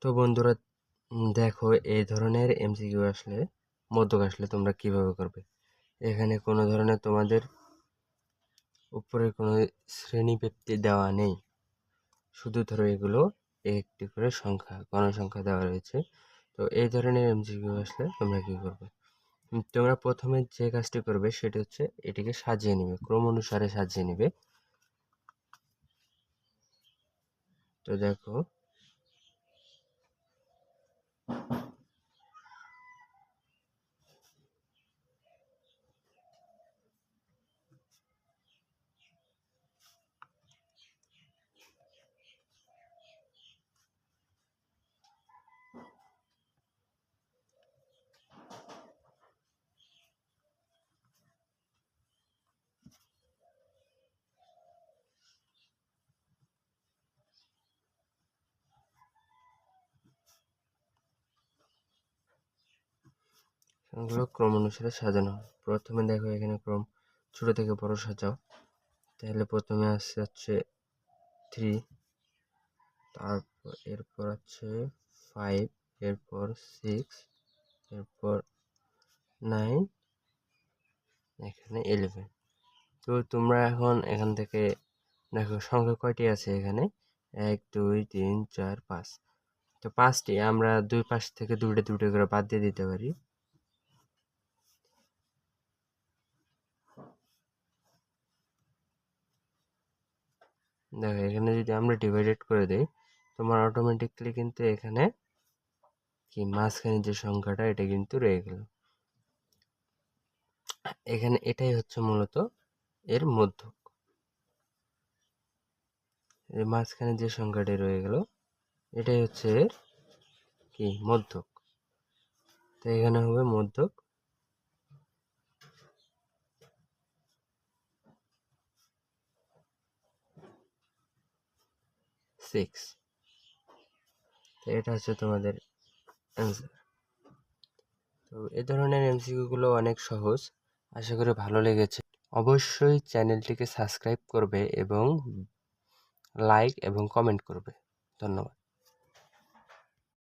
তো বন্ধুরা, দেখো এই ধরনের এমসিকিউ আসলে, মধ্যক আসলে তোমরা কিভাবে করবে। এখানে কোনো ধরনের তোমাদের উপরে কোনো শ্রেণীব্যাপ্তি দেওয়া নেই, শুধু ধরো এগুলো একটি করে সংখ্যা, গণসংখ্যা দেওয়া রয়েছে। তো এই ধরনের এমসিকিউ আসলে তোমরা কি করবে, তোমরা প্রথমে যে কাজটি করবে সেটি হচ্ছে এটিকে সাজিয়ে নিবে, ক্রম অনুসারে সাজিয়ে নিবে। তো দেখো, সংখ্যাগুলো ক্রম অনুসারে সাজানো হয়। প্রথমে দেখো এখানে ক্রম ছোট থেকে বড় সাজাও। তাহলে প্রথমে আসছে হচ্ছে 3, তারপর এরপর হচ্ছে 5, এরপর 6, এরপর 9, এখানে 11। তো তোমরা এখন এখান থেকে দেখো সংখ্যা কয়টি আছে এখানে, 1 2 3 4 5। তো 5টি আমরা দুই পাশ থেকে দুটো দুটো করে বাদ দিয়ে দিতে পারি। দেখো এখানে যদি আমরা ডিভাইডেড করে দিই, তোমার অটোমেটিকলি কিন্তু এখানে কি মাঝখানে যে সংখ্যাটা এটা কিন্তু রয়ে গেল। এখানে এটাই হচ্ছে মূলত এর মধ্যক। এই মাঝখানে যে সংখ্যাটি রয়ে গেল এটাই হচ্ছে এর কি মধ্যক। তো এখানে হবে মধ্যক 6। তো এটা হচ্ছে তোমাদের অ্যান্সার। তো এই ধরনের এমসিকিউ গুলো অনেক সহজ, আশা করি ভালো লেগেছে। অবশ্যই চ্যানেলটিকে সাবস্ক্রাইব করবে এবং লাইক এবং কমেন্ট করবে। ধন্যবাদ।